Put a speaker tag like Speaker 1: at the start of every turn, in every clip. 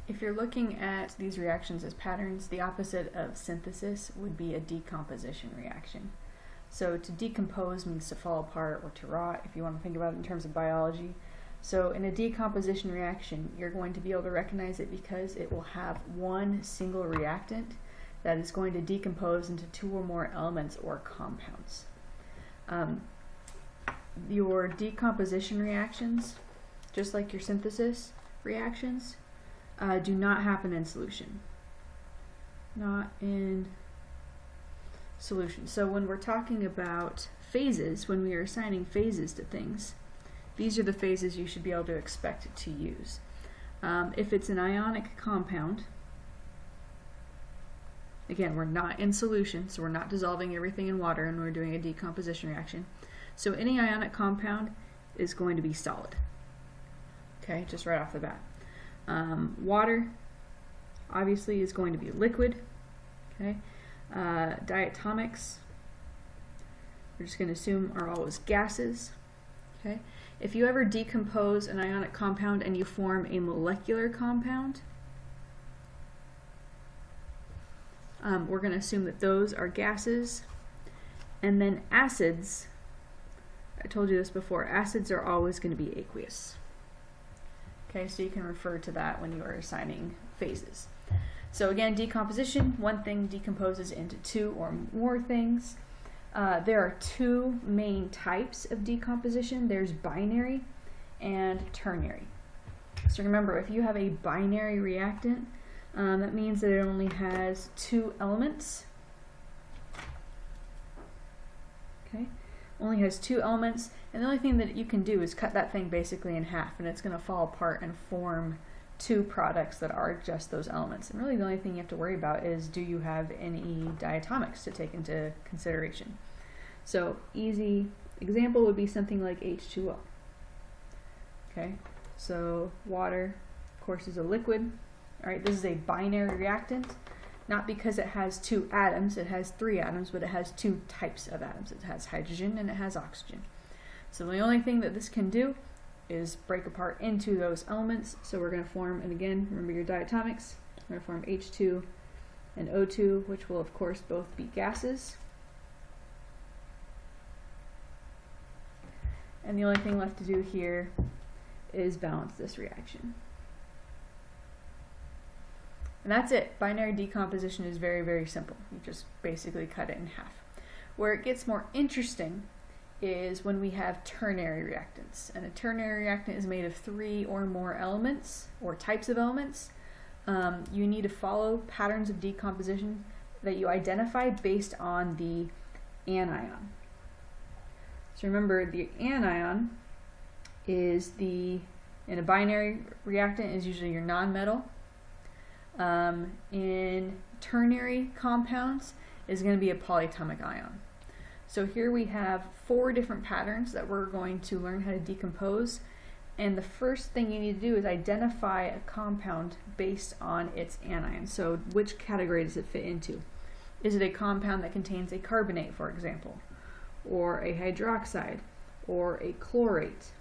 Speaker 1: If you're looking at these reactions as patterns, the opposite of synthesis would be a decomposition reaction. So to decompose means to fall apart or to rot, if you want to think about it in terms of biology. So in a decomposition reaction, you're going to be able to recognize it because it will have one single reactant that is going to decompose into two or more elements or compounds. Your decomposition reactions, just like your synthesis reactions, do not happen in solution. Not in solution. So when we're talking about phases, when we are assigning phases to things, these are the phases you should be able to expect to use. If it's an ionic compound, again, we're not in solution, so we're not dissolving everything in water and we're doing a decomposition reaction. So any ionic compound is going to be solid. Okay, just right off the bat. Water, obviously, is going to be liquid. Okay, diatomics, we're just going to assume are always gases. Okay, if you ever decompose an ionic compound and you form a molecular compound, we're going to assume that those are gases. And then acids, I told you this before, acids are always going to be aqueous. Okay, so you can refer to that when you are assigning phases. So again, decomposition, one thing decomposes into two or more things. There are two main types of decomposition. There's binary and ternary. So remember, if you have a binary reactant, that means that it only has two elements. Okay, only has two elements, and the only thing that you can do is cut that thing basically in half, and it's going to fall apart and form two products that are just those elements. And really the only thing you have to worry about is, do you have any diatomics to take into consideration? So easy example would be something like H2O. Okay, so water, of course, is a liquid. All right, this is a binary reactant, not because it has two atoms, it has three atoms, but it has two types of atoms. It has hydrogen and it has oxygen. So the only thing that this can do is break apart into those elements. So we're going to form, and again, remember your diatomics, we're going to form H2 and O2, which will of course both be gases. And the only thing left to do here is balance this reaction. And that's it. Binary decomposition is very, very simple. You just basically cut it in half. Where it gets more interesting is when we have ternary reactants. And a ternary reactant is made of three or more elements, or types of elements. You need to follow patterns of decomposition that you identify based on the anion. So remember, the anion is in a binary reactant is usually your nonmetal. In ternary compounds is going to be a polyatomic ion. So here we have four different patterns that we're going to learn how to decompose, and the first thing you need to do is identify a compound based on its anion. So which category does it fit into? Is it a compound that contains a carbonate, for example, or a hydroxide, or a chlorate,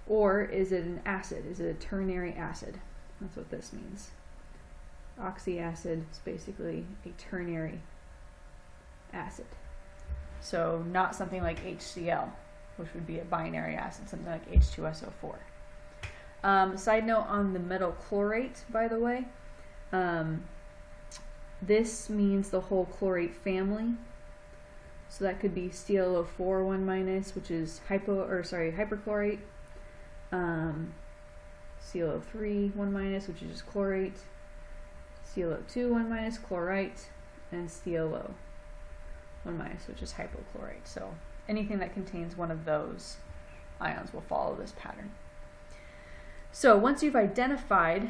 Speaker 1: or is it an acid? Is it a ternary acid? That's what this means. Oxyacid is basically a ternary acid. So not something like HCl, which would be a binary acid, something like H2SO4. Side note on the metal chlorate, by the way, this means the whole chlorate family. So that could be ClO4 1-, which is hyperchlorate, ClO3 1-, which is just chlorate, ClO2 1-, chlorite, and ClO 1-, which is hypochlorite. So anything that contains one of those ions will follow this pattern. So once you've identified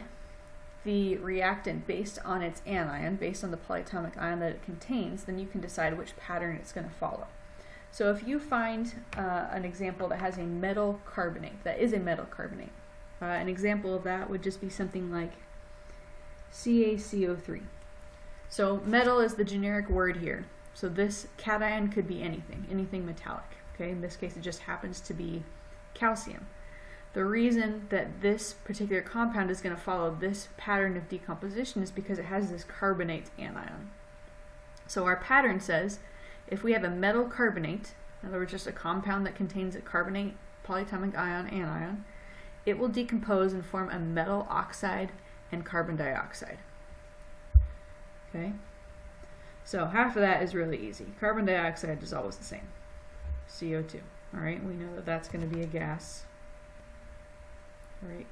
Speaker 1: the reactant based on its anion, based on the polyatomic ion that it contains, then you can decide which pattern it's going to follow. So if you find an example that has a metal carbonate, that is a metal carbonate, an example of that would just be something like CaCO3. So metal is the generic word here. So this cation could be anything metallic. Okay, in this case it just happens to be calcium. The reason that this particular compound is going to follow this pattern of decomposition is because it has this carbonate anion. So our pattern says if we have a metal carbonate, in other words just a compound that contains a carbonate polyatomic ion anion, it will decompose and form a metal oxide and carbon dioxide. Okay? So half of that is really easy. Carbon dioxide is always the same. CO2. Alright, we know that that's going to be a gas. Alright,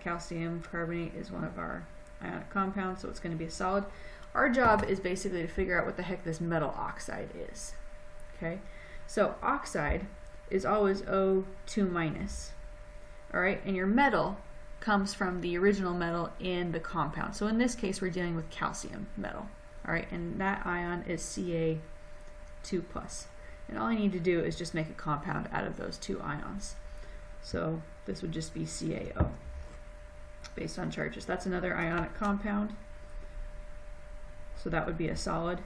Speaker 1: calcium carbonate is one of our ionic compounds, so it's going to be a solid. Our job is basically to figure out what the heck this metal oxide is. Okay? So oxide is always O2 minus. Alright, and your metal comes from the original metal in the compound. So in this case, we're dealing with calcium metal. Alright, and that ion is Ca2+. And all I need to do is just make a compound out of those two ions. So this would just be CaO based on charges. That's another ionic compound. So that would be a solid.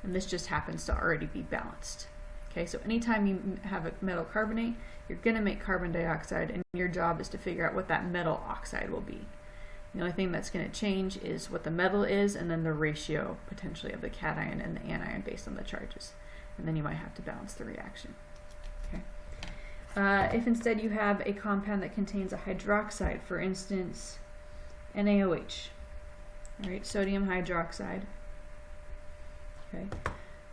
Speaker 1: And this just happens to already be balanced. Okay, so anytime you have a metal carbonate, you're going to make carbon dioxide, and your job is to figure out what that metal oxide will be. The only thing that's going to change is what the metal is, and then the ratio potentially of the cation and the anion based on the charges. And then you might have to balance the reaction. Okay. If instead you have a compound that contains a hydroxide, for instance, NaOH, all right, sodium hydroxide. Okay.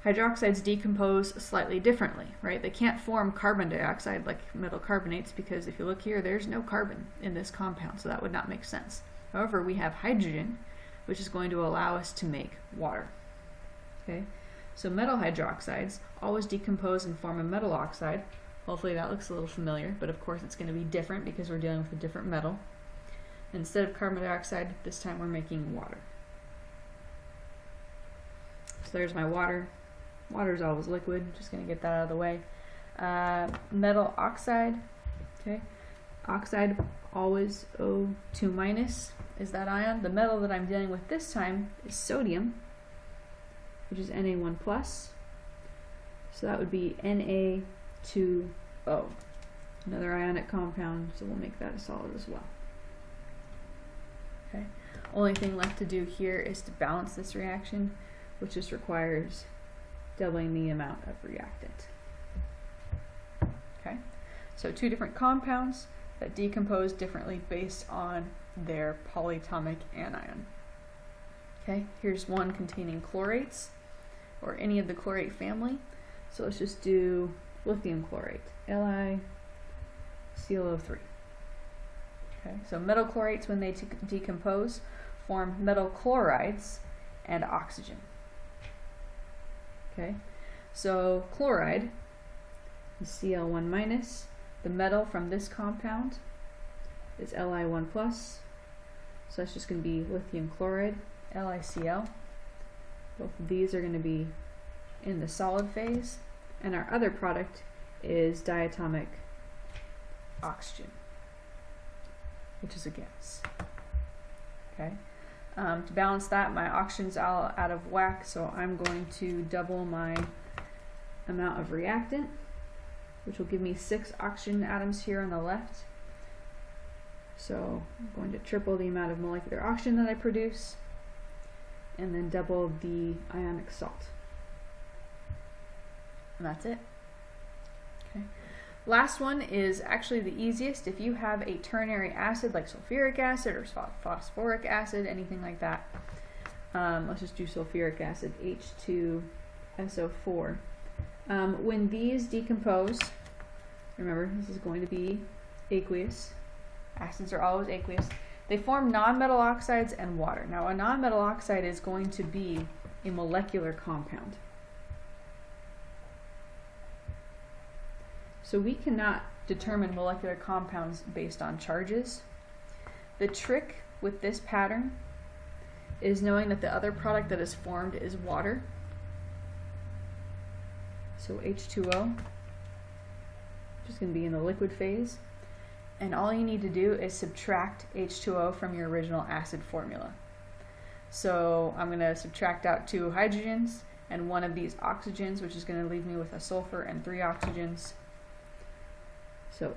Speaker 1: Hydroxides decompose slightly differently, right? They can't form carbon dioxide like metal carbonates because if you look here, there's no carbon in this compound, so that would not make sense. However, we have hydrogen, which is going to allow us to make water. Okay, so metal hydroxides always decompose and form a metal oxide. Hopefully that looks a little familiar, but of course it's going to be different because we're dealing with a different metal. Instead of carbon dioxide, this time we're making water. So there's my water. Water is always liquid, just going to get that out of the way. Metal oxide, okay. Oxide always O2 minus is that ion. The metal that I'm dealing with this time is sodium, which is Na1 plus. So that would be Na2O, another ionic compound, so we'll make that a solid as well. Okay. Only thing left to do here is to balance this reaction, which just requires doubling the amount of reactant. Okay, so two different compounds that decompose differently based on their polyatomic anion. Okay, here's one containing chlorates, or any of the chlorate family. So let's just do lithium chlorate, LiClO3. Okay, so metal chlorates, when they decompose, form metal chlorides and oxygen. Okay, so chloride is Cl1 minus. The metal from this compound is Li1 plus. So that's just going to be lithium chloride, LiCl. Both of these are going to be in the solid phase. And our other product is diatomic oxygen, which is a gas. Okay. To balance that, my oxygen's all out of whack, so I'm going to double my amount of reactant, which will give me 6 oxygen atoms here on the left. So I'm going to triple the amount of molecular oxygen that I produce, and then double the ionic salt. And that's it. Okay. Last one is actually the easiest. If you have a ternary acid like sulfuric acid or phosphoric acid, anything like that, let's just do sulfuric acid, H2SO4. When these decompose, remember this is going to be aqueous. Acids are always aqueous. They form nonmetal oxides and water. Now a nonmetal oxide is going to be a molecular compound. So we cannot determine molecular compounds based on charges. The trick with this pattern is knowing that the other product that is formed is water. So H2O, which is going to be in the liquid phase. And all you need to do is subtract H2O from your original acid formula. So I'm going to subtract out 2 hydrogens and 1 of these oxygens, which is going to leave me with a sulfur and 3 oxygens. So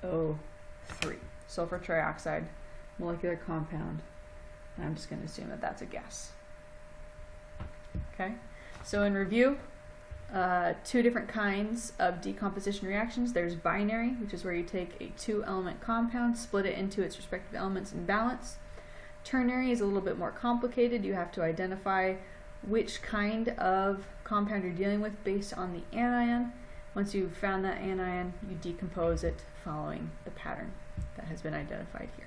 Speaker 1: O3. Sulfur trioxide, molecular compound. And I'm just going to assume that that's a gas. Okay, so in review, two different kinds of decomposition reactions. There's binary, which is where you take a 2-element compound, split it into its respective elements and balance. Ternary is a little bit more complicated. You have to identify which kind of compound you're dealing with based on the anion. Once you've found that anion, you decompose it following the pattern that has been identified here.